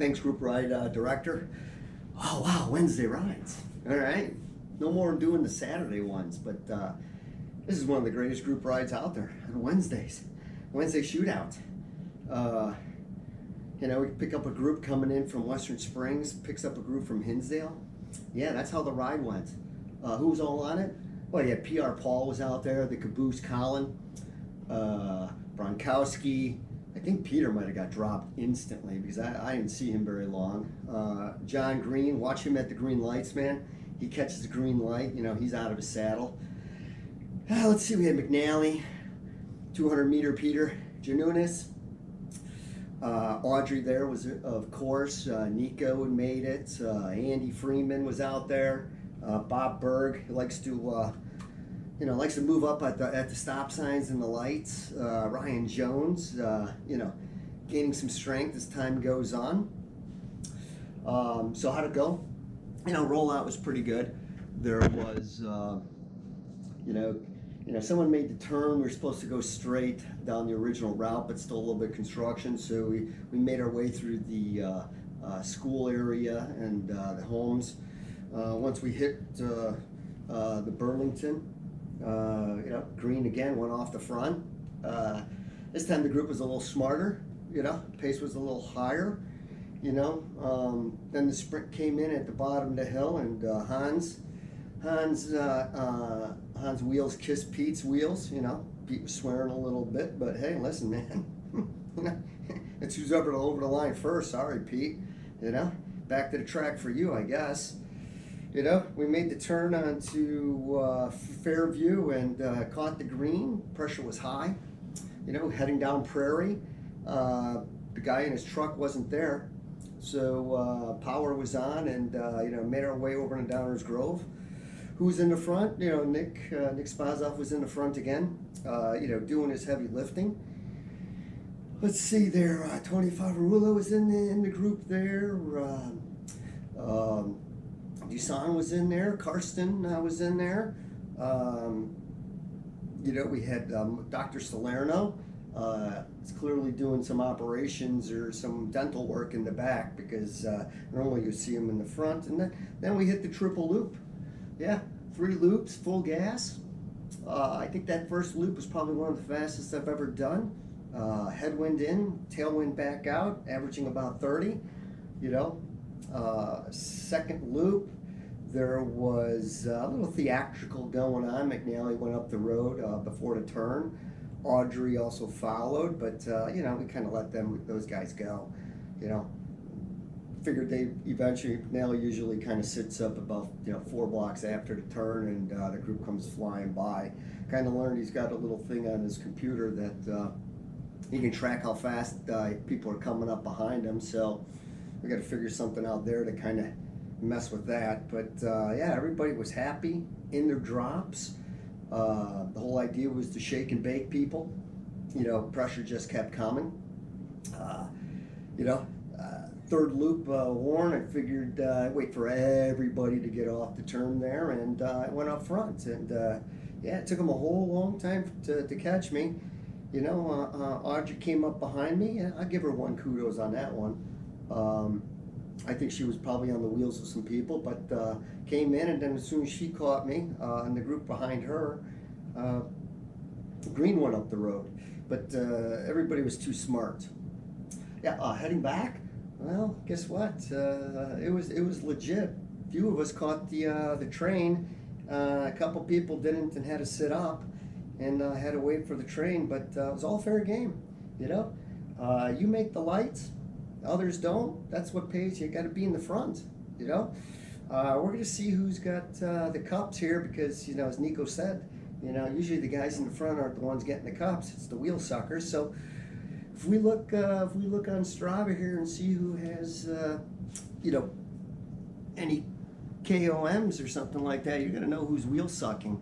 Thanks, group ride director. Oh, wow, Wednesday rides. All right. No more doing the Saturday ones, but this is one of the greatest group rides out there on Wednesdays. Wednesday shootout. Uh, we pick up a group coming in from Western Springs, picks up a group from Hinsdale. Yeah, that's how the ride went. Who was all on it? Well, you had PR Paul was out there, the Caboose Colin, Bronkowski. I think Peter might have got dropped instantly because I didn't see him very long. John Green, watch him at the green lights, man. He catches the green light, he's out of his saddle. Let's see, we had McNally, 200-meter Peter, Janunis. Audrey there was, of course. Nico had made it. Andy Freeman was out there. Bob Berg likes to move up at the stop signs and the lights. Ryan Jones, gaining some strength as time goes on. So how'd it go? Rollout was pretty good. There was, someone made the turn. We were supposed to go straight down the original route, but still a little bit of construction. So we made our way through the school area and the homes. Once we hit the Burlington, Green again went off the front. This time the group was a little smarter. Pace was a little higher. Then the sprint came in at the bottom of the hill, and Hans' wheels kissed Pete's wheels. Pete was swearing a little bit, but hey, listen, man, it's who's ever over the line first. Sorry, Pete. Back to the track for you, I guess. We made the turn onto Fairview and caught the green. Pressure was high. Heading down Prairie. The guy in his truck wasn't there, so power was on, and made our way over to Downers Grove. Who was in the front? Nick Spazoff was in the front again. Doing his heavy lifting. Let's see there. Tony Favarulo was in the group there. Dusan was in there. Karsten was in there. We had Dr. Salerno. Is clearly doing some operations or some dental work in the back, because normally you see him in the front. And then we hit the triple loop. Yeah, 3 loops, full gas. I think that first loop was probably one of the fastest I've ever done. Headwind in, tailwind back out, averaging about 30. Second loop, there was a little theatrical going on. McNally went up the road before the turn. Audrey also followed, but we kind of let those guys go. Figured they eventually, McNally usually kind of sits up about 4 blocks after the turn, and the group comes flying by. Kind of learned he's got a little thing on his computer that he can track how fast people are coming up behind him. So we got to figure something out there to kind of mess with that. But yeah, everybody was happy in their drops. The whole idea was to shake and bake people. Pressure just kept coming. Third loop, Warren, I figured I'd wait for everybody to get off the turn there, and I went up front. And yeah, it took them a whole long time to catch me. Audrey came up behind me. I'll give her one kudos on that one. I think she was probably on the wheels of some people, but came in, and then as soon as she caught me and the group behind her, Green went up the road. But everybody was too smart. Yeah, heading back. Well, guess what? It was legit. A few of us caught the train. A couple people didn't and had to sit up and had to wait for the train. But it was all fair game. You make the lights. Others don't. That's what pays. You got to be in the front. We're going to see who's got the cups here, because as Nico said, usually the guys in the front aren't the ones getting the cups. It's the wheel suckers. So if we look on Strava here and see who has any KOMs or something like that, you're going to know who's wheel sucking.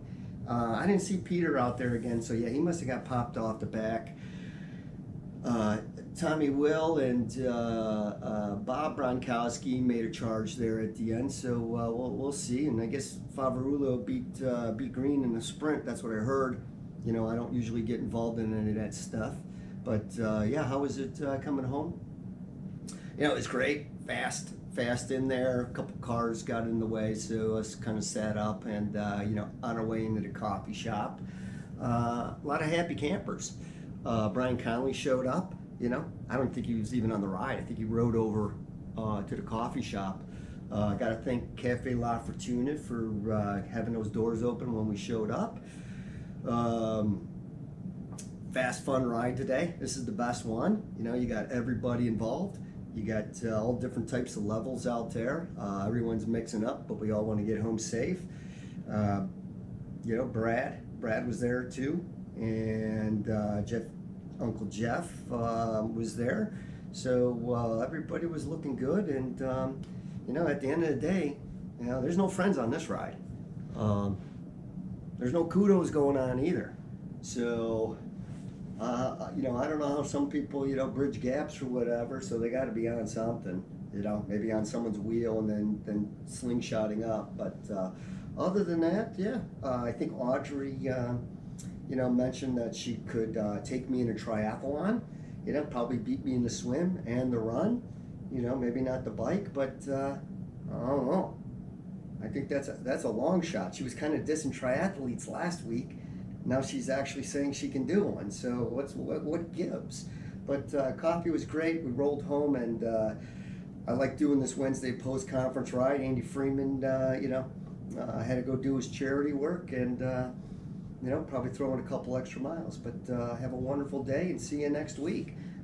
I didn't see Peter out there again, so yeah, he must have got popped off the back. Tommy Will and Bob Bronkowski made a charge there at the end, so we'll see. And I guess Favarulo beat Green in the sprint. That's what I heard. I don't usually get involved in any of that stuff. But yeah, how was it coming home? It was great, fast in there. A couple cars got in the way, so us kind of sat up and on our way into the coffee shop. A lot of happy campers. Brian Conley showed up. I don't think he was even on the ride. I think he rode over to the coffee shop. Got to thank Cafe La Fortuna for having those doors open when we showed up. Fast, fun ride today. This is the best one. You got everybody involved. You got all different types of levels out there. Everyone's mixing up, but we all want to get home safe. Brad was there too, and Uncle Jeff was there. So everybody was looking good, and at the end of the day, there's no friends on this ride. There's no kudos going on either. So I don't know how some people bridge gaps or whatever. So they got to be on something. Maybe on someone's wheel and then slingshotting up. But other than that, yeah, I think Audrey mentioned that she could take me in a triathlon. Probably beat me in the swim and the run. Maybe not the bike, but I don't know. I think that's a long shot. She was kind of dissing triathletes last week. Now she's actually saying she can do one. So what gives? But coffee was great. We rolled home, and I like doing this Wednesday post-conference ride. Andy Freeman, had to go do his charity work, and probably throw in a couple extra miles. But have a wonderful day, and see you next week.